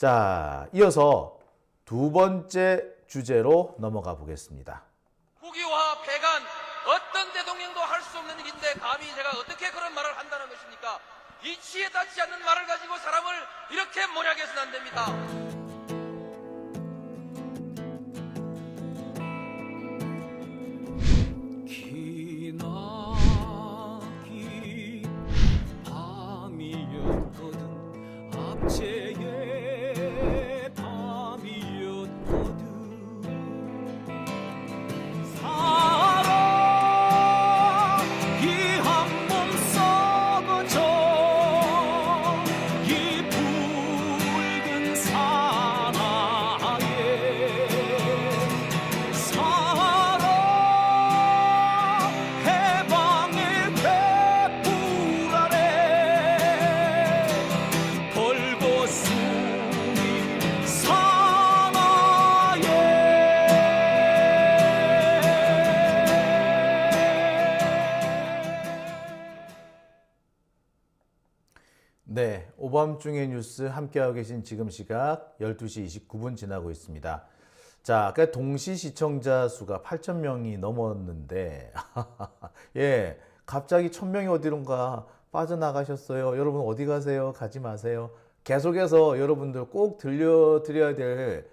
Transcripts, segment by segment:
자, 이어서 두 번째 주제로 넘어가 보겠습니다. 국유화 폐간 어떤 대통령도 할 수 없는 일인데 감히 제가 어떻게 그런 말을 한다는 것입니까? 이치에 닿지 않는 말을 가지고 사람을 이렇게 몰약해서는 안 됩니다. 기나긴 밤이었거든 압제의 밤이었거든 사랑이 한 몸 썩어져 이 붉은 사나에 사랑 해방의 횃불 아래 벌거숭이 사나에 네, 오밤중의 뉴스 함께하고 계신 지금 시각 12시 29분 지나고 있습니다. 자, 아까 동시 시청자 수가 8,000명이 넘었는데 예, 갑자기 1,000명이 어디론가 빠져나가셨어요. 여러분 어디 가세요? 가지 마세요. 계속해서 여러분들 꼭 들려드려야 될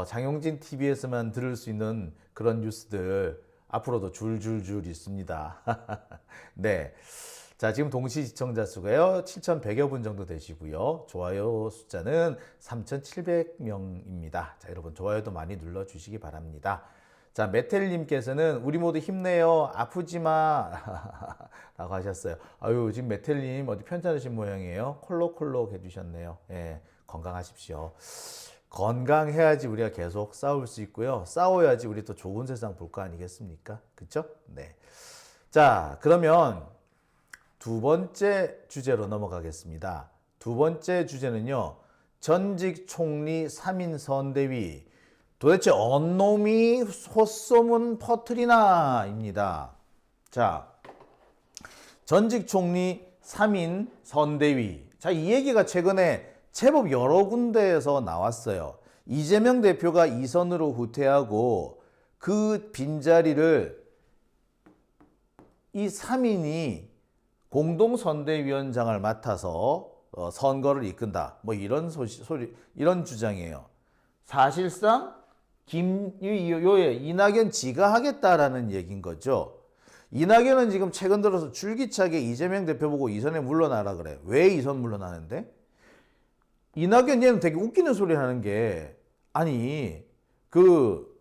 장영진 TV에서만 들을 수 있는 그런 뉴스들 앞으로도 줄줄줄 있습니다. 네. 자, 지금 동시 시청자 수가요, 7,100여 분 정도 되시고요. 좋아요 숫자는 3,700명입니다. 자, 여러분 좋아요도 많이 눌러주시기 바랍니다. 자, 메텔님께서는 우리 모두 힘내요. 아프지 마. 라고 하셨어요. 아유, 지금 메텔님 어디 편찮으신 모양이에요. 콜록콜록 해주셨네요. 예, 건강하십시오. 건강해야지 우리가 계속 싸울 수 있고요. 싸워야지 우리 또 좋은 세상 볼 거 아니겠습니까? 그쵸? 네. 자, 그러면 두 번째 주제로 넘어가겠습니다. 두 번째 주제는요, 전직 총리 3인 선대위. 도대체 언 놈이 헛소문 퍼뜨리나? 입니다. 자, 전직 총리 3인 선대위. 자, 이 얘기가 최근에 제법 여러 군데에서 나왔어요. 이재명 대표가 2선으로 후퇴하고 그 빈자리를 이 3인이 공동선대위원장을 맡아서 선거를 이끈다. 뭐 이런 이런 주장이에요. 사실상 이낙연 지가 하겠다라는 얘기인 거죠. 이낙연은 지금 최근 들어서 줄기차게 이재명 대표 보고 이선에 물러나라 그래. 왜 이선 물러나는데? 이낙연 얘는 되게 웃기는 소리 하는 게, 아니 그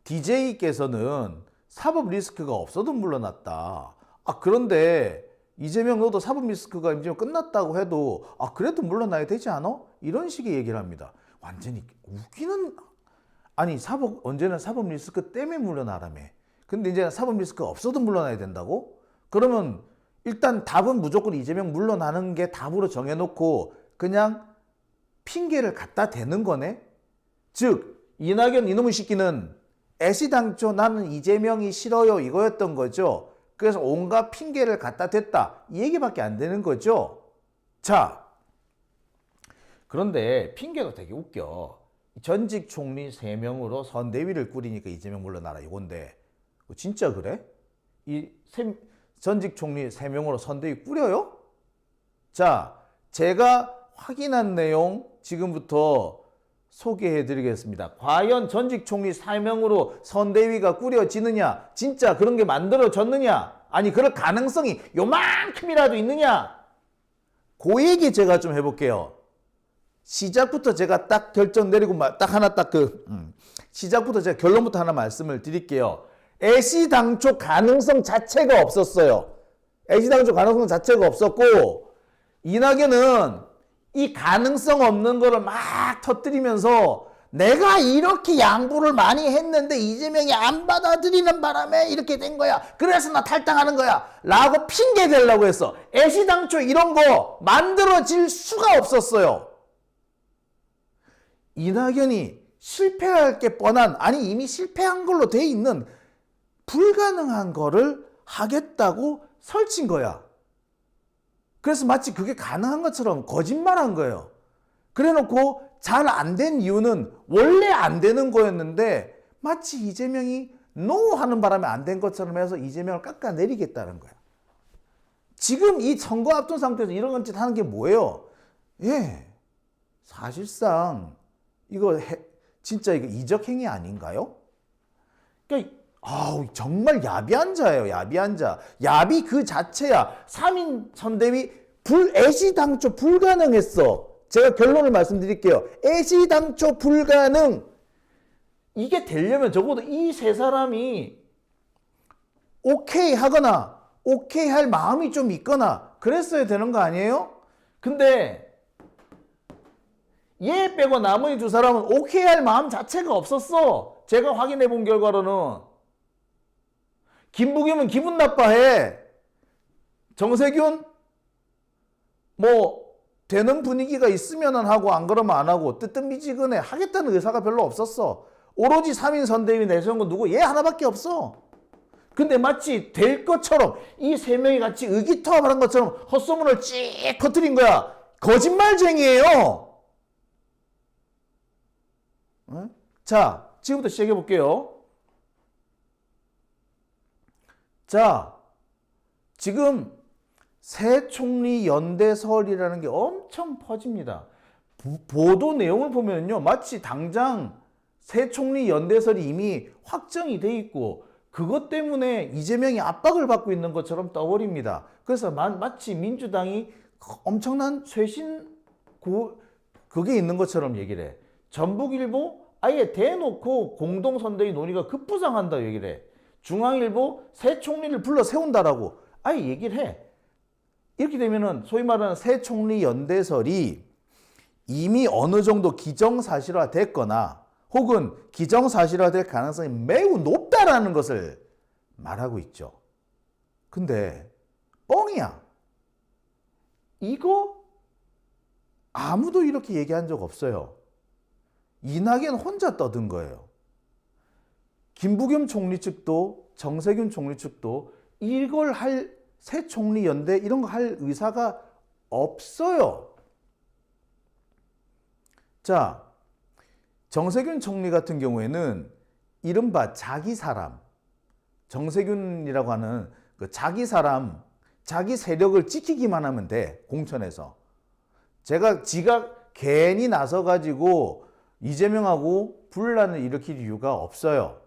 DJ께서는 사법 리스크가 없어도 물러났다. 아, 그런데 이재명 너도 사법 리스크가 이제 끝났다고 해도 그래도 물러나야 되지 않아? 이런 식의 얘기를 합니다. 완전히 웃기는. 아니, 언제나 사법 리스크 때문에 물러나라며. 근데 이제 사법 리스크 없어도 물러나야 된다고? 그러면 일단 답은 무조건 이재명 물러나는 게 답으로 정해놓고 그냥 핑계를 갖다 대는 거네? 즉 이낙연 이놈의 새끼는 애시당초 나는 이재명이 싫어요 이거였던 거죠. 그래서 온갖 핑계를 갖다 댔다. 이 얘기밖에 안 되는 거죠. 자, 그런데 핑계가 되게 웃겨. 전직 총리 3명으로 선대위를 꾸리니까 이재명 물러나라 이건데 진짜 그래? 전직 총리 3명으로 선대위 꾸려요? 자, 제가 확인한 내용 지금부터 소개해 드리겠습니다. 과연 전직 총리 3명으로 선대위가 꾸려지느냐? 진짜 그런 게 만들어졌느냐? 아니, 그럴 가능성이 요만큼이라도 있느냐? 그 얘기 제가 좀 해볼게요. 시작부터 제가 딱 결정 내리고 딱 하나 시작부터 제가 결론부터 하나 말씀을 드릴게요. 애시당초 가능성 자체가 없었어요. 애시당초 가능성 자체가 없었고, 이낙연은 이 가능성 없는 거를 막 터뜨리면서 내가 이렇게 양보를 많이 했는데 이재명이 안 받아들이는 바람에 이렇게 된 거야. 그래서 나 탈당하는 거야. 라고 핑계 대려고 했어. 애시당초 이런 거 만들어질 수가 없었어요. 이낙연이 실패할 게 뻔한, 아니 이미 실패한 걸로 돼 있는 불가능한 거를 하겠다고 설친 거야. 그래서 마치 그게 가능한 것처럼 거짓말한 거예요. 그래놓고 잘 안 된 이유는 원래 안 되는 거였는데 마치 이재명이 노 하는 바람에 안 된 것처럼 해서 이재명을 깎아내리겠다는 거야. 지금 이 선거 앞둔 상태에서 이런 짓 하는 게 뭐예요? 예, 사실상 이거 진짜 이거 이적행위 아닌가요? 그러니까 정말 야비한 자예요. 야비한 자. 야비 그 자체야. 3인 선대위 애시당초 불가능했어. 제가 결론을 말씀드릴게요. 애시당초 불가능. 이게 되려면 적어도 이 세 사람이 오케이 하거나 오케이 할 마음이 좀 있거나 그랬어야 되는 거 아니에요? 근데 얘 빼고 나머지 두 사람은 오케이 할 마음 자체가 없었어. 제가 확인해 본 결과로는. 김부겸은 기분 나빠해. 정세균 뭐 되는 분위기가 있으면은 하고 안 그러면 안 하고 뜨뜻미지근해. 하겠다는 의사가 별로 없었어. 오로지 3인 선대위 내세운 건 누구? 얘 하나밖에 없어. 근데 마치 될 것처럼 이 세 명이 같이 의기투합하는 것처럼 헛소문을 찌 퍼뜨린 거야. 거짓말쟁이에요. 자, 지금부터 시작해 볼게요. 자, 지금 새 총리 연대설이라는 게 엄청 퍼집니다. 보도 내용을 보면요, 마치 당장 새 총리 연대설이 이미 확정이 돼 있고 그것 때문에 이재명이 압박을 받고 있는 것처럼 떠버립니다. 그래서 마치 민주당이 엄청난 그게 있는 것처럼 얘기를 해. 전북일보 아예 대놓고 공동선대위 논의가 급부상한다 얘기를 해. 중앙일보 새 총리를 불러 세운다라고 아예 얘기를 해. 이렇게 되면은 소위 말하는 새 총리 연대설이 이미 어느 정도 기정사실화 됐거나 혹은 기정사실화 될 가능성이 매우 높다라는 것을 말하고 있죠. 근데 뻥이야. 이거 아무도 이렇게 얘기한 적 없어요. 이낙연 혼자 떠든 거예요. 김부겸 총리 측도 정세균 총리 측도 이걸 할 새 총리 연대 이런 거 할 의사가 없어요. 자, 정세균 총리 같은 경우에는 이른바 자기 사람, 정세균이라고 하는 그 자기 사람, 자기 세력을 지키기만 하면 돼. 공천에서. 지가 괜히 나서가지고 이재명하고 분란을 일으킬 이유가 없어요.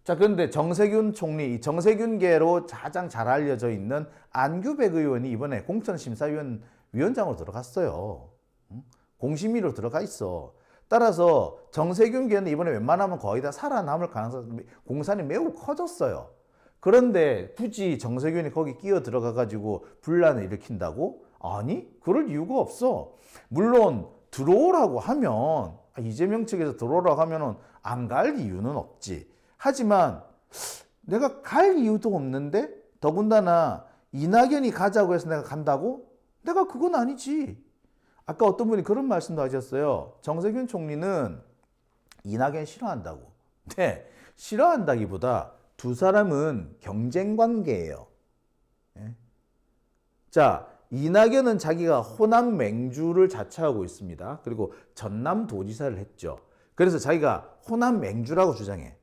자, 그런데 정세균 총리, 이 정세균계로 가장 잘 알려져 있는 안규백 의원이 이번에 공천심사위원장으로 들어갔어요. 공심위로 들어가 있어. 따라서 정세균계는 이번에 웬만하면 거의 다 살아남을 가능성이 공산이 매우 커졌어요. 그런데 굳이 정세균이 거기 끼어 들어가가지고 분란을 일으킨다고? 아니, 그럴 이유가 없어. 물론 들어오라고 하면 이재명 측에서 들어오라고 하면은 안 갈 이유는 없지. 하지만 내가 갈 이유도 없는데 더군다나 이낙연이 가자고 해서 내가 간다고? 내가 그건 아니지. 아까 어떤 분이 그런 말씀도 하셨어요. 정세균 총리는 이낙연 싫어한다고. 네, 싫어한다기보다 두 사람은 경쟁 관계예요. 네? 자, 이낙연은 자기가 호남 맹주를 자처하고 있습니다. 그리고 전남도지사를 했죠. 그래서 자기가 호남 맹주라고 주장해.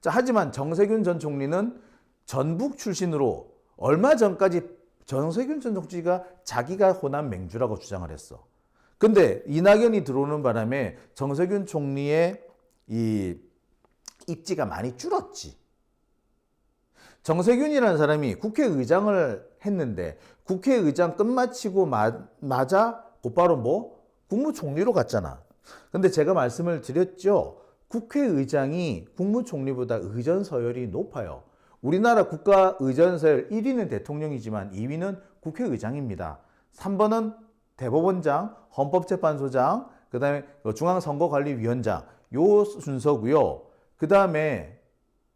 자, 하지만 정세균 전 총리는 전북 출신으로 얼마 전까지 정세균 전 총리가 자기가 호남 맹주라고 주장을 했어. 근데 이낙연이 들어오는 바람에 정세균 총리의 이 입지가 많이 줄었지. 정세균이라는 사람이 국회의장을 했는데 국회의장 끝마치고 마자 곧바로 국무총리로 갔잖아. 근데 제가 말씀을 드렸죠. 국회의장이 국무총리보다 의전서열이 높아요. 우리나라 국가 의전서열 1위는 대통령이지만 2위는 국회의장입니다. 3번은 대법원장, 헌법재판소장, 그 다음에 중앙선거관리위원장 요 순서고요. 그 다음에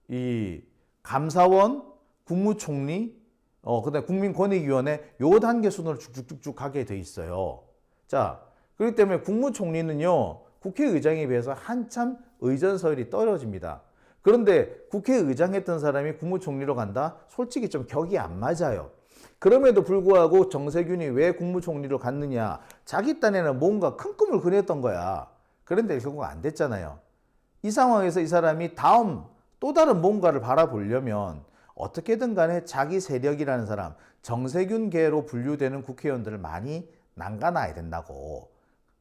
이 감사원, 국무총리, 그 다음에 국민권익위원회 요 단계 순으로 쭉쭉쭉쭉 가게 돼 있어요. 자, 그렇기 때문에 국무총리는요, 국회의장에 비해서 한참 의전서열이 떨어집니다. 그런데 국회의장 했던 사람이 국무총리로 간다? 솔직히 좀 격이 안 맞아요. 그럼에도 불구하고 정세균이 왜 국무총리로 갔느냐. 자기 딴에는 뭔가 큰 꿈을 그렸던 거야. 그런데 결국 안 됐잖아요. 이 상황에서 이 사람이 다음 또 다른 뭔가를 바라보려면 어떻게든 간에 자기 세력이라는 사람, 정세균계로 분류되는 국회의원들을 많이 난가놔야 된다고.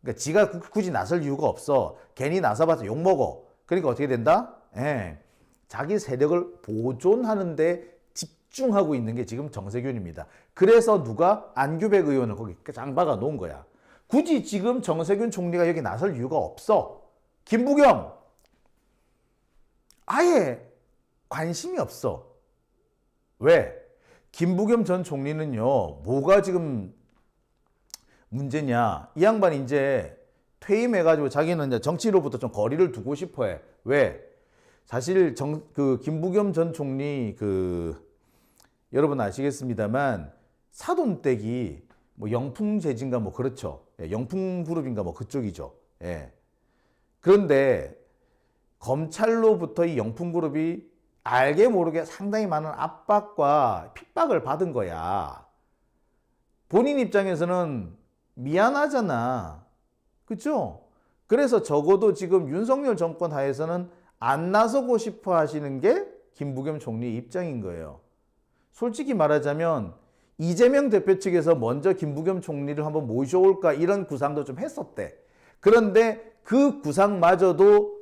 그러니까 지가 굳이 나설 이유가 없어. 괜히 나서봐서 욕먹어. 그러니까 어떻게 된다? 자기 세력을 보존하는 데 집중하고 있는 게 지금 정세균입니다. 그래서 누가 안규백 의원을 거기 짱박아 놓은 거야. 굳이 지금 정세균 총리가 여기 나설 이유가 없어. 김부겸 아예 관심이 없어. 왜? 김부겸 전 총리는요, 뭐가 지금 문제냐? 이 양반이 이제 퇴임해가지고 자기는 이제 정치로부터 좀 거리를 두고 싶어 해. 왜? 사실 김부겸 전 총리 여러분 아시겠습니다만 사돈댁이 뭐 영풍재진가 뭐 그렇죠. 예, 영풍그룹인가 뭐 그쪽이죠. 예. 그런데 검찰로부터 이 영풍그룹이 알게 모르게 상당히 많은 압박과 핍박을 받은 거야. 본인 입장에서는 미안하잖아. 그렇죠? 그래서 적어도 지금 윤석열 정권 하에서는 안 나서고 싶어 하시는 게 김부겸 총리 입장인 거예요. 솔직히 말하자면 이재명 대표 측에서 먼저 김부겸 총리를 한번 모셔올까 이런 구상도 좀 했었대. 그런데 그 구상마저도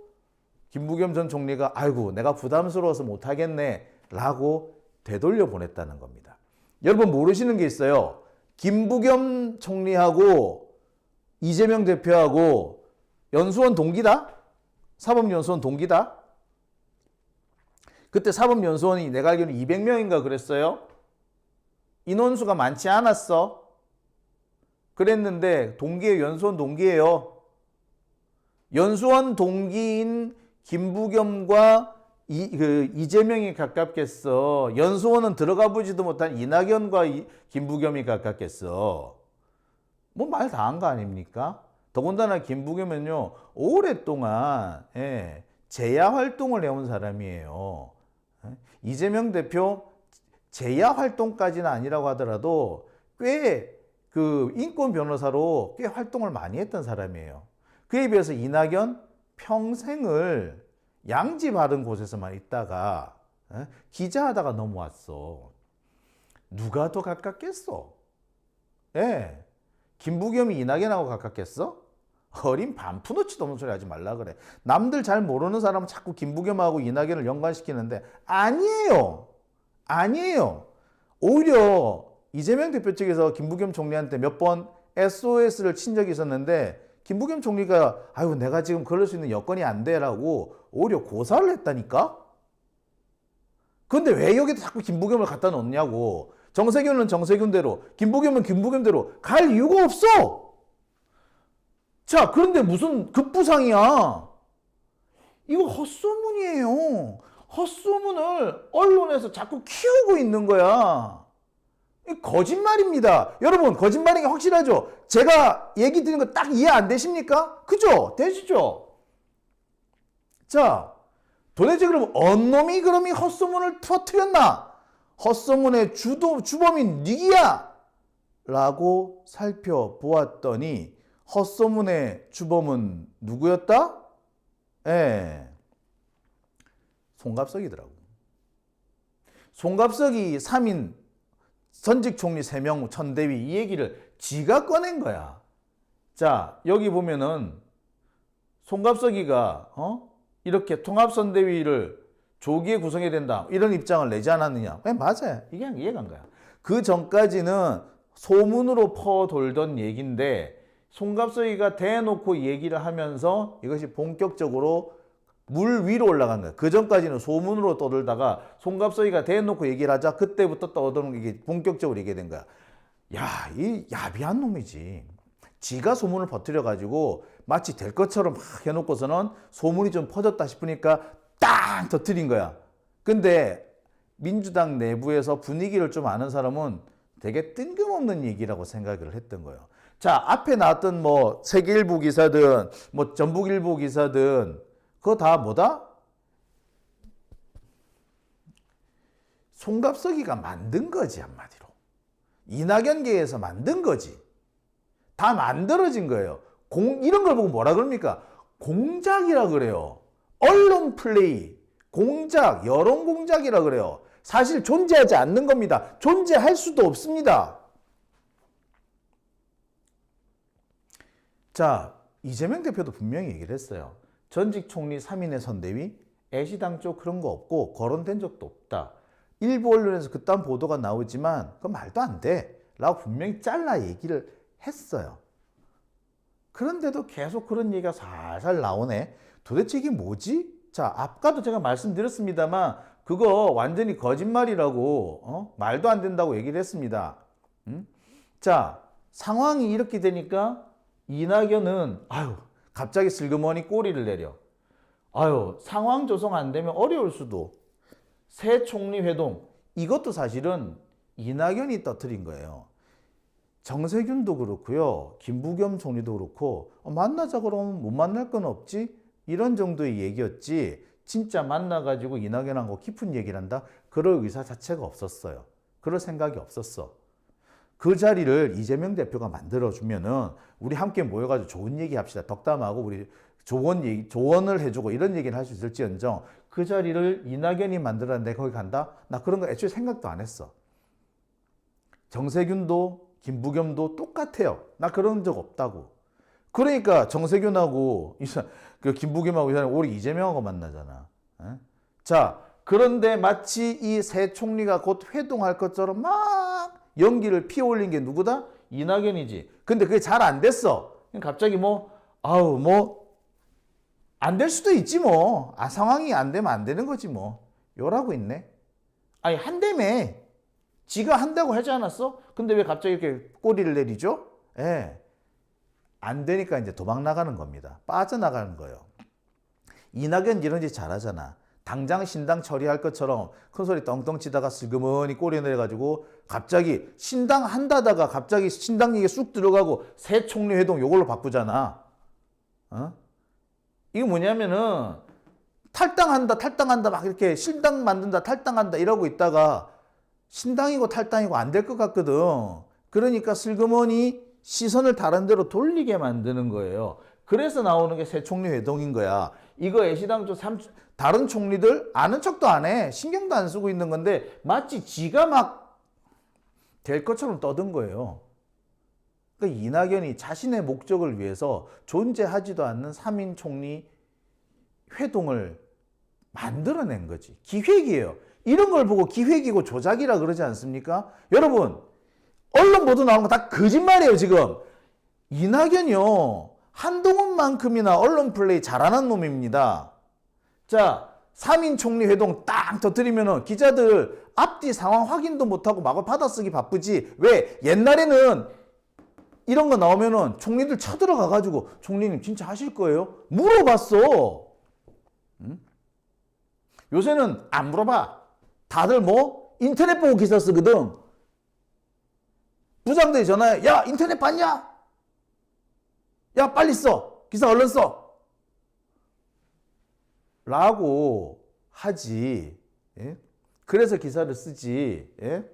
김부겸 전 총리가 아이고 내가 부담스러워서 못하겠네 라고 되돌려 보냈다는 겁니다. 여러분 모르시는 게 있어요. 김부겸 총리하고 이재명 대표하고 연수원 동기다? 사법연수원 동기다? 그때 사법연수원이 내가 알기로는 200명인가 그랬어요. 인원수가 많지 않았어. 그랬는데 동기예요. 연수원 동기예요. 연수원 동기인 김부겸과 이재명이 가깝겠어. 연수원은 들어가 보지도 못한 이낙연과 김부겸이 가깝겠어. 뭐 말 다 한 거 아닙니까? 더군다나 김부겸은요 오랫동안 재야 활동을 해온 사람이에요. 이재명 대표 재야 활동까지는 아니라고 하더라도 꽤 인권 변호사로 꽤 활동을 많이 했던 사람이에요. 그에 비해서 이낙연 평생을 양지 바른 곳에서만 있다가 기자하다가 넘어왔어. 누가 더 가깝겠어? 김부겸이 이낙연하고 가깝겠어? 어린 반푼어치도 없는 소리 하지 말라 그래. 남들 잘 모르는 사람은 자꾸 김부겸하고 이낙연을 연관시키는데 아니에요. 아니에요. 오히려 이재명 대표 측에서 김부겸 총리한테 몇 번 SOS를 친 적이 있었는데 김부겸 총리가 아유 내가 지금 그럴 수 있는 여건이 안 돼라고 오히려 고사를 했다니까? 근데 왜 여기다 자꾸 김부겸을 갖다 놓냐고. 정세균은 정세균대로 김부겸은 김부겸대로 갈 이유가 없어. 자, 그런데 무슨 급부상이야. 이거 헛소문이에요. 헛소문을 언론에서 자꾸 키우고 있는 거야. 거짓말입니다. 여러분, 거짓말인 게 확실하죠? 제가 얘기 드리는 거 딱 이해 안 되십니까? 그죠? 되시죠? 자, 도대체 그럼 어느 놈이 그럼 이 헛소문을 터뜨렸나? 헛소문의 주범인 누구야? 라고 살펴보았더니 헛소문의 주범은 누구였다? 송갑석이더라고. 송갑석이 3인 전직 총리 3명 천대위 이 얘기를 지가 꺼낸 거야. 자, 여기 보면은 송갑석이가 이렇게 통합선대위를 조기에 구성해야 된다 이런 입장을 내지 않았느냐? 맞아요. 이게 이해가 안 가요. 그 전까지는 소문으로 퍼돌던 얘기인데 송갑석이가 대놓고 얘기를 하면서 이것이 본격적으로 물 위로 올라간 거야. 그 전까지는 소문으로 떠들다가 송갑석이가 대놓고 얘기를 하자 그때부터 떠드는 게 본격적으로 얘기된 거야. 야, 이 야비한 놈이지. 지가 소문을 퍼뜨려가지고 마치 될 것처럼 막 해놓고서는 소문이 좀 퍼졌다 싶으니까 땅 터뜨린 거야. 근데 민주당 내부에서 분위기를 좀 아는 사람은 되게 뜬금없는 얘기라고 생각을 했던 거예요. 자, 앞에 나왔던 뭐 세계일보 기사든 뭐 전북일보 기사든 그거 다 뭐다? 송갑석이가 만든 거지 한마디로. 이낙연계에서 만든 거지. 다 만들어진 거예요. 이런 걸 보고 뭐라 그럽니까? 공작이라 그래요. 언론 플레이, 공작, 여론 공작이라 그래요. 사실 존재하지 않는 겁니다. 존재할 수도 없습니다. 자, 이재명 대표도 분명히 얘기를 했어요. 전직 총리 3인의 선대위, 애시당 쪽 그런 거 없고 거론된 적도 없다. 일부 언론에서 그딴 보도가 나오지만 그건 말도 안 돼. 라고 분명히 잘라 얘기를 했어요. 그런데도 계속 그런 얘기가 살살 나오네. 도대체 이게 뭐지? 자, 아까도 제가 말씀드렸습니다만 그거 완전히 거짓말이라고 말도 안 된다고 얘기를 했습니다. 자, 상황이 이렇게 되니까 이낙연은 갑자기 슬그머니 꼬리를 내려. 상황 조성 안 되면 어려울 수도. 새 총리 회동, 이것도 사실은 이낙연이 터뜨린 거예요. 정세균도 그렇고요. 김부겸 총리도 그렇고 만나자 그러면 못 만날 건 없지? 이런 정도의 얘기였지. 진짜 만나가지고 이낙연하고 깊은 얘기를 한다? 그럴 의사 자체가 없었어요. 그럴 생각이 없었어. 그 자리를 이재명 대표가 만들어주면은 우리 함께 모여가지고 좋은 얘기 합시다. 덕담하고 우리 조언을 해주고 이런 얘기를 할 수 있을지언정 그 자리를 이낙연이 만들었는데 거기 간다? 나 그런 거 애초에 생각도 안 했어. 정세균도 김부겸도 똑같아요. 나 그런 적 없다고. 그러니까 정세균하고 그 김부겸하고 이 사람이 우리 이재명하고 만나잖아. 자, 그런데 마치 이 새 총리가 곧 회동할 것처럼 막 연기를 피워올린 게 누구다? 이낙연이지. 근데 그게 잘 안 됐어. 갑자기 안 될 수도 있지 뭐. 상황이 안 되면 안 되는 거지 뭐. 요라고 있네. 아니, 한다며. 지가 한다고 하지 않았어? 근데 왜 갑자기 이렇게 꼬리를 내리죠? 예. 안 되니까 이제 도망 나가는 겁니다. 빠져나가는 거예요. 이낙연 이런 짓 잘하잖아. 당장 신당 처리할 것처럼 큰 소리 떵떵 치다가 슬그머니 꼬리 내려가지고 갑자기 신당 한다다가 갑자기 신당 얘기 쑥 들어가고 새 총리 회동 요걸로 바꾸잖아. 이게 뭐냐면은 탈당한다 막 이렇게 신당 만든다 탈당한다 이러고 있다가 신당이고 탈당이고 안 될 것 같거든. 그러니까 슬그머니 시선을 다른 데로 돌리게 만드는 거예요. 그래서 나오는 게 새 총리 회동인 거야. 이거 애시당 쪽 다른 총리들 아는 척도 안 해. 신경도 안 쓰고 있는 건데 마치 지가 막 될 것처럼 떠든 거예요. 그러니까 이낙연이 자신의 목적을 위해서 존재하지도 않는 3인 총리 회동을 만들어낸 거지. 기획이에요. 이런 걸 보고 기획이고 조작이라 그러지 않습니까? 여러분, 언론 보도 나오는 거 다 거짓말이에요, 지금. 이낙연이요. 한동훈만큼이나 언론 플레이 잘하는 놈입니다. 자, 3인 총리 회동 딱 터뜨리면은 기자들 앞뒤 상황 확인도 못하고 마구 받아쓰기 바쁘지. 왜? 옛날에는 이런 거 나오면은 총리들 쳐들어가가지고 총리님 진짜 하실 거예요? 물어봤어. 요새는 안 물어봐. 다들 인터넷 보고 기사 쓰거든. 부장들이 전화해. 야, 인터넷 봤냐? 야, 빨리 써. 기사 얼른 써. 라고 하지. 예? 그래서 기사를 쓰지. 예?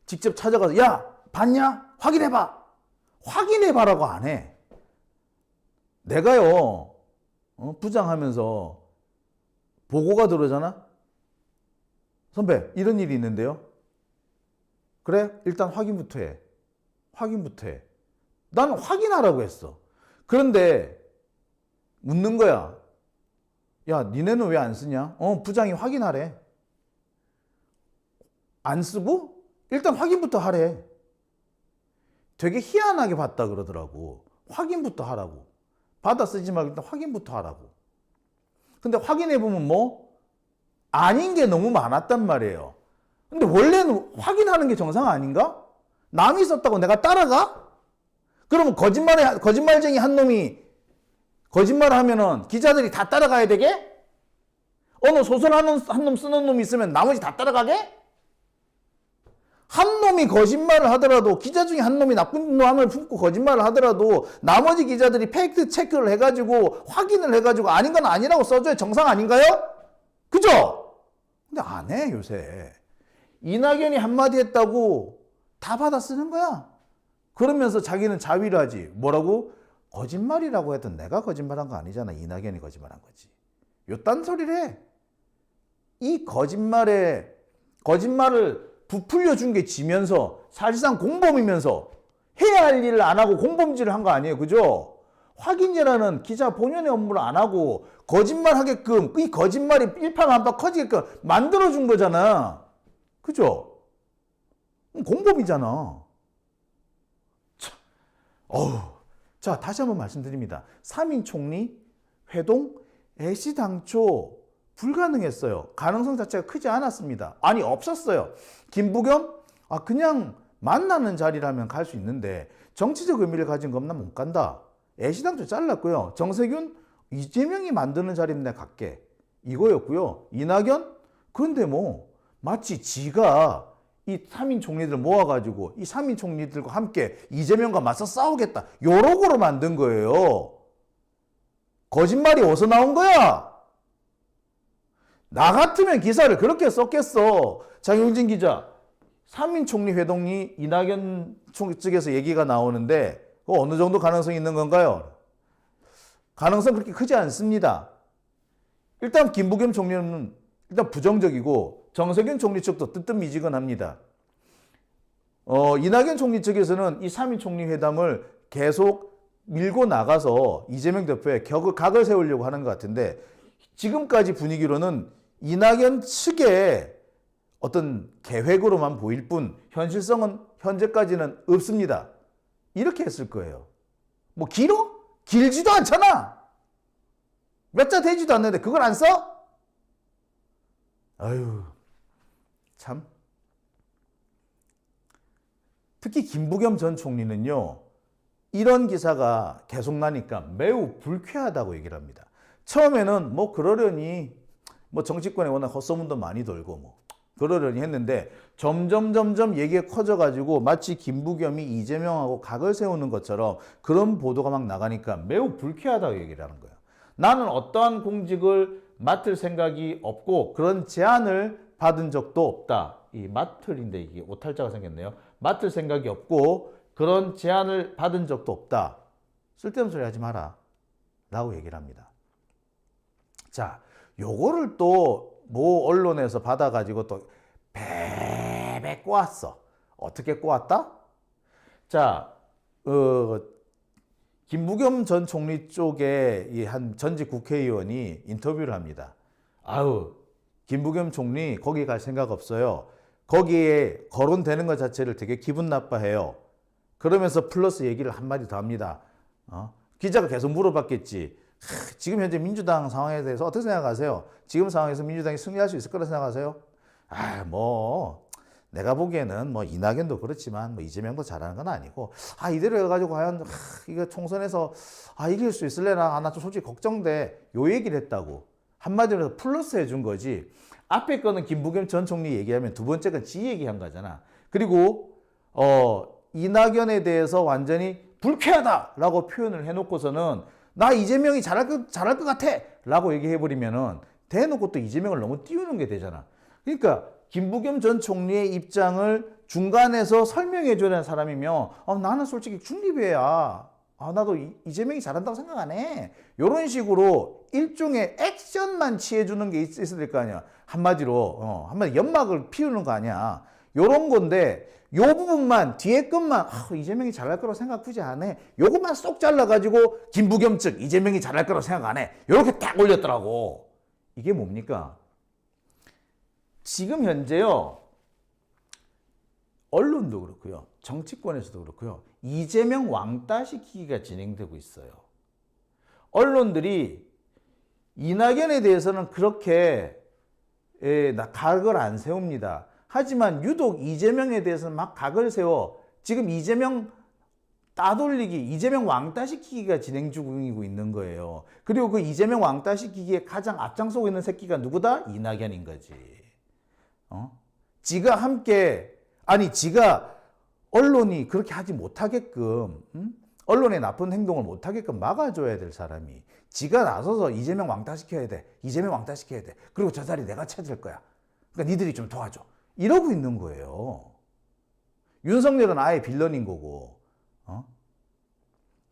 직접 찾아가서 야, 봤냐? 확인해봐. 확인해봐라고 안 해. 내가요, 부장하면서 보고가 들어오잖아? 선배, 이런 일이 있는데요? 그래? 일단 확인부터 해. 확인부터 해. 난 확인하라고 했어. 그런데 묻는 거야. 야, 니네는 왜 안 쓰냐? 부장이 확인하래. 안 쓰고? 일단 확인부터 하래. 되게 희한하게 봤다 그러더라고. 확인부터 하라고. 받아 쓰지 말고 일단 확인부터 하라고. 근데 확인해보면 아닌 게 너무 많았단 말이에요. 근데 원래는 확인하는 게 정상 아닌가? 남이 썼다고 내가 따라가? 그러면 거짓말쟁이 한 놈이 거짓말을 하면은 기자들이 다 따라가야 되게? 어느 소설 한 놈 쓰는 놈이 있으면 나머지 다 따라가게? 한 놈이 거짓말을 하더라도, 기자 중에 한 놈이 나쁜 마음을 품고 거짓말을 하더라도 나머지 기자들이 팩트 체크를 해가지고 확인을 해가지고 아닌 건 아니라고 써줘야 정상 아닌가요? 그죠? 근데 안 해, 요새. 이낙연이 한마디 했다고 다 받아 쓰는 거야. 그러면서 자기는 자위를 하지. 뭐라고? 거짓말이라고 했던 내가 거짓말한 거 아니잖아. 이낙연이 거짓말한 거지. 요딴 소리를 해. 이 거짓말을 부풀려 준 게 지면서 사실상 공범이면서 해야 할 일을 안 하고 공범질을 한 거 아니에요. 그죠? 확인이라는 기자 본연의 업무를 안 하고 거짓말 하게끔 이 거짓말이 일파만파 커지게끔 만들어준 거잖아. 그죠? 공범이잖아. 자, 다시 한번 말씀드립니다. 3인 총리 회동 애시당초 불가능했어요. 가능성 자체가 크지 않았습니다. 아니, 없었어요. 김부겸? 그냥 만나는 자리라면 갈 수 있는데 정치적 의미를 가진 건 난 못 간다. 애시당초 잘랐고요. 정세균? 이재명이 만드는 자리면 내가 갈게. 이거였고요. 이낙연? 그런데 뭐 마치 지가 이 3인 총리들 모아가지고 이 3인 총리들과 함께 이재명과 맞서 싸우겠다. 요러고로 만든 거예요. 거짓말이 어디서 나온 거야? 나 같으면 기사를 그렇게 썼겠어. 장용진 기자, 3인 총리 회동이 이낙연 측에서 얘기가 나오는데 어느 정도 가능성이 있는 건가요? 가능성 그렇게 크지 않습니다. 일단 김부겸 총리는 일단 부정적이고 정세균 총리 측도 뜨뜻미지근합니다. 이낙연 총리 측에서는 이 3인 총리 회담을 계속 밀고 나가서 이재명 대표에 각을 세우려고 하는 것 같은데 지금까지 분위기로는 이낙연 측의 어떤 계획으로만 보일 뿐 현실성은 현재까지는 없습니다. 이렇게 했을 거예요. 뭐 길어? 길지도 않잖아. 몇 자 되지도 않는데 그걸 안 써? 아유, 참. 특히 김부겸 전 총리는요, 이런 기사가 계속 나니까 매우 불쾌하다고 얘기를 합니다. 처음에는 뭐 그러려니 뭐 정치권에 워낙 헛소문도 많이 돌고 뭐 그러려니 했는데 점점 얘기가 커져가지고 마치 김부겸이 이재명하고 각을 세우는 것처럼 그런 보도가 막 나가니까 매우 불쾌하다고 얘기를 하는 거예요. 나는 어떠한 공직을 맡을 생각이 없고 그런 제안을 받은 적도 없다. 이 맡을인데 이게 오탈자가 생겼네요. 맡을 생각이 없고 그런 제안을 받은 적도 없다. 쓸데없는 소리 하지 마라. 라고 얘기를 합니다. 자, 요거를 또 모 언론에서 받아가지고 또 베베 꼬았어. 어떻게 꼬았다? 자, 김부겸 전 총리 쪽에 이 한 전직 국회의원이 인터뷰를 합니다. 김부겸 총리 거기 갈 생각 없어요. 거기에 거론되는 것 자체를 되게 기분 나빠해요. 그러면서 플러스 얘기를 한마디 더 합니다. 기자가 계속 물어봤겠지. 지금 현재 민주당 상황에 대해서 어떻게 생각하세요? 지금 상황에서 민주당이 승리할 수 있을 거라 생각하세요? 내가 보기에는 뭐 이낙연도 그렇지만 뭐 이재명도 잘하는 건 아니고 이대로 해가지고 과연 이거 총선에서 이길 수 있을래나 나 좀 솔직히 걱정돼. 요 얘기를 했다고. 한마디로 플러스 해준 거지. 앞에 거는 김부겸 전 총리 얘기하면 두 번째 건 지 얘기한 거잖아. 그리고 이낙연에 대해서 완전히 불쾌하다라고 표현을 해놓고서는 나 이재명이 잘할 것 같아 라고 얘기해버리면은 대놓고 또 이재명을 너무 띄우는 게 되잖아. 그러니까 김부겸 전 총리의 입장을 중간에서 설명해줘야 되는 사람이면 나는 솔직히 중립이야. 나도 이재명이 잘한다고 생각 안 해. 이런 식으로 일종의 액션만 취해주는 게 있어야 될 거 아니야. 한마디로 연막을 피우는 거 아니야. 요런 건데 요 부분만 뒤에 것만 이재명이 잘할 거라고 생각 굳이 안 해. 요것만 쏙 잘라가지고 김부겸 측 이재명이 잘할 거라고 생각 안 해. 요렇게 딱 올렸더라고. 이게 뭡니까? 지금 현재요. 언론도 그렇고요. 정치권에서도 그렇고요. 이재명 왕따시키기가 진행되고 있어요. 언론들이 이낙연에 대해서는 그렇게 각을 안 세웁니다. 하지만 유독 이재명에 대해서는 막 각을 세워 지금 이재명 따돌리기, 이재명 왕따시키기가 진행 중이고 있는 거예요. 그리고 그 이재명 왕따시키기에 가장 앞장서고 있는 새끼가 누구다? 이낙연인 거지. 지가 언론이 그렇게 하지 못하게끔, 언론의 나쁜 행동을 못하게끔 막아줘야 될 사람이 지가 나서서 이재명 왕따시켜야 돼. 이재명 왕따시켜야 돼. 그리고 저 자리 내가 찾을 거야. 그러니까 니들이 좀 도와줘. 이러고 있는 거예요. 윤석열은 아예 빌런인 거고,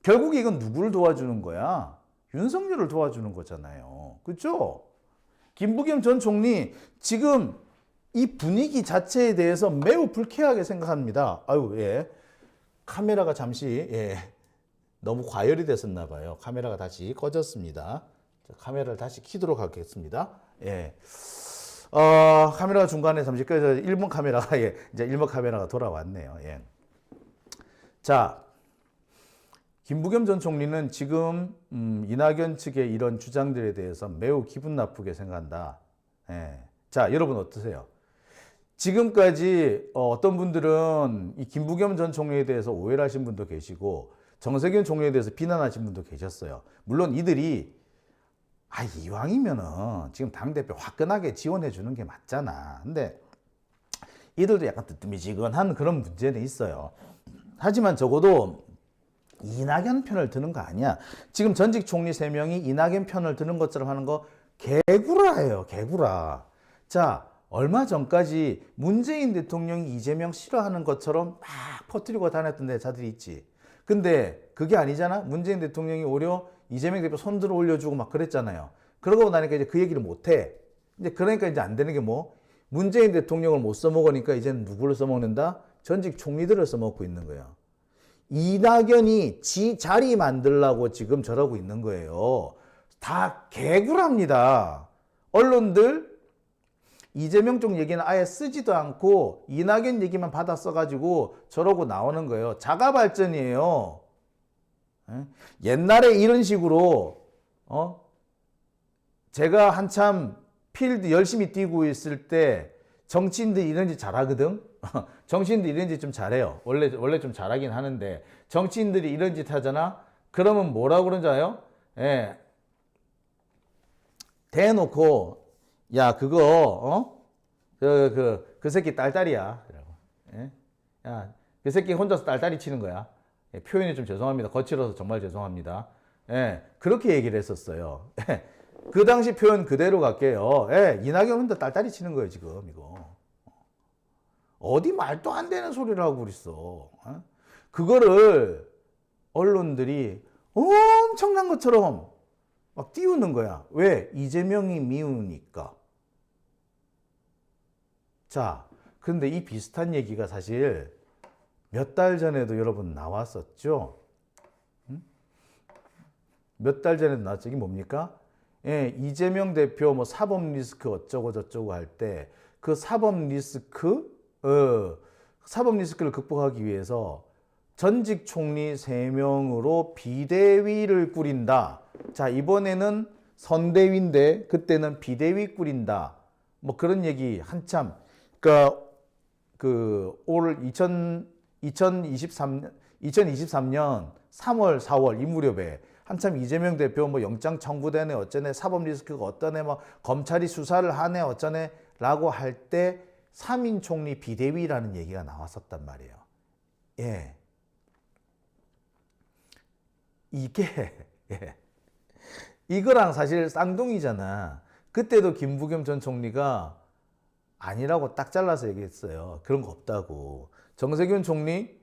결국에 이건 누구를 도와주는 거야? 윤석열을 도와주는 거잖아요. 그렇죠? 김부겸 전 총리 지금 이 분위기 자체에 대해서 매우 불쾌하게 생각합니다. 아유, 예. 카메라가 잠시 너무 과열이 됐었나 봐요. 카메라가 다시 꺼졌습니다. 카메라를 다시 켜도록 하겠습니다. 예. 카메라가 중간에 잠시 꺼져 1번 카메라가 이제 1번 카메라가 돌아왔네요. 예. 자, 김부겸 전 총리는 지금 이낙연 측의 이런 주장들에 대해서 매우 기분 나쁘게 생각한다. 예. 자, 여러분 어떠세요? 지금까지 어떤 분들은 이 김부겸 전 총리에 대해서 오해를 하신 분도 계시고 정세균 총리에 대해서 비난하신 분도 계셨어요. 물론 이들이 이왕이면은 지금 당대표 화끈하게 지원해 주는 게 맞잖아. 근데 이들도 약간 뜨뜨미지근한 그런 문제는 있어요. 하지만 적어도 이낙연 편을 드는 거 아니야. 지금 전직 총리 3명이 이낙연 편을 드는 것처럼 하는 거 개구라예요. 개구라. 자, 얼마 전까지 문재인 대통령이 이재명 싫어하는 것처럼 막 퍼뜨리고 다녔던 자들이 있지. 근데 그게 아니잖아. 문재인 대통령이 오히려 이재명 대표 손들어 올려주고 막 그랬잖아요. 그러고 나니까 이제 그 얘기를 못 해. 이제 그러니까 이제 안 되는 게 뭐? 문재인 대통령을 못 써먹으니까 이제는 누구를 써먹는다? 전직 총리들을 써먹고 있는 거예요. 이낙연이 지 자리 만들라고 지금 저러고 있는 거예요. 다 개구랍니다. 언론들 이재명 쪽 얘기는 아예 쓰지도 않고 이낙연 얘기만 받아 써가지고 저러고 나오는 거예요. 자가 발전이에요. 옛날에 이런 식으로 제가 한참 필드 열심히 뛰고 있을 때 정치인들이 이런 짓 잘하거든. 정치인들이 이런 짓 좀 잘해요. 원래 좀 잘하긴 하는데 정치인들이 이런 짓 하잖아. 그러면 뭐라고 그러는지 알아요? 예. 대놓고 야 그거 그 새끼 딸딸이야. 예? 야 그 새끼 혼자서 딸딸이 치는 거야. 예, 표현이 좀 죄송합니다. 거칠어서 정말 죄송합니다. 예, 그렇게 얘기를 했었어요. 예, 그 당시 표현 그대로 갈게요. 예, 이낙연 혼자 딸딸이 치는 거예요 지금 이거. 어디 말도 안 되는 소리를 하고 그랬어. 예? 그거를 언론들이 엄청난 것처럼 막 띄우는 거야. 왜? 이재명이 미우니까. 자, 근데 이 비슷한 얘기가 사실 몇 달 전에도 여러분 나왔었죠. 몇 달 전에도 나왔죠. 이게 뭡니까? 예, 이재명 대표 뭐 사법 리스크 어쩌고 저쩌고 할 때 그 사법 리스크를 극복하기 위해서 전직 총리 3명으로 비대위를 꾸린다. 자, 이번에는 선대위인데 그때는 비대위 꾸린다. 뭐 그런 얘기 한참. 그러니까 올 2023년 3월, 4월 이 무렵에 한참 이재명 대표 뭐 영장 청구되네 어쩌네 사법 리스크가 어떠네 뭐 검찰이 수사를 하네 어쩌네라고 할 때 3인 총리 비대위라는 얘기가 나왔었단 말이에요. 예. 이게 이거랑 사실 쌍둥이잖아. 그때도 김부겸 전 총리가 아니라고 딱 잘라서 얘기했어요. 그런 거 없다고. 정세균 총리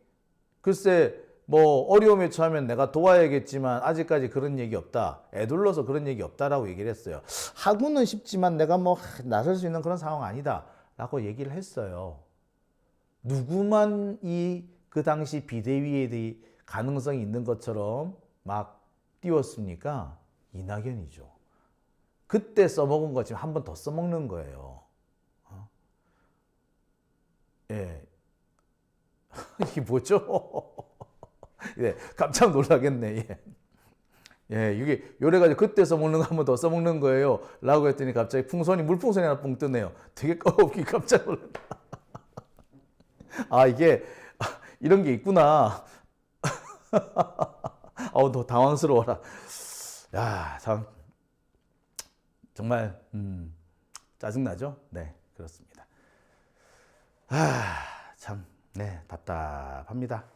글쎄 뭐 어려움에 처하면 내가 도와야겠지만 아직까지 그런 얘기 없다. 애둘러서 그런 얘기 없다라고 얘기를 했어요. 하고는 싶지만 내가 뭐 나설 수 있는 그런 상황 아니다 라고 얘기를 했어요. 누구만 그 당시 비대위에 대해 가능성이 있는 것처럼 막 띄웠습니까? 이낙연이죠. 그때 써먹은 거 지금 한 번 더 써먹는 거예요. 예. 이게 뭐죠? 예, 깜짝 놀라겠네. 예. 예, 이게 요래가지고 그때 써먹는 거 한 번 더 써먹는 거예요. 라고 했더니 갑자기 물풍선이 하나 뻥 뜨네요. 되게 깜짝 놀랐다. 이게, 이런 게 있구나. 너 당황스러워라. 야, 참. 정말, 짜증나죠? 네, 그렇습니다. 참, 네, 답답합니다.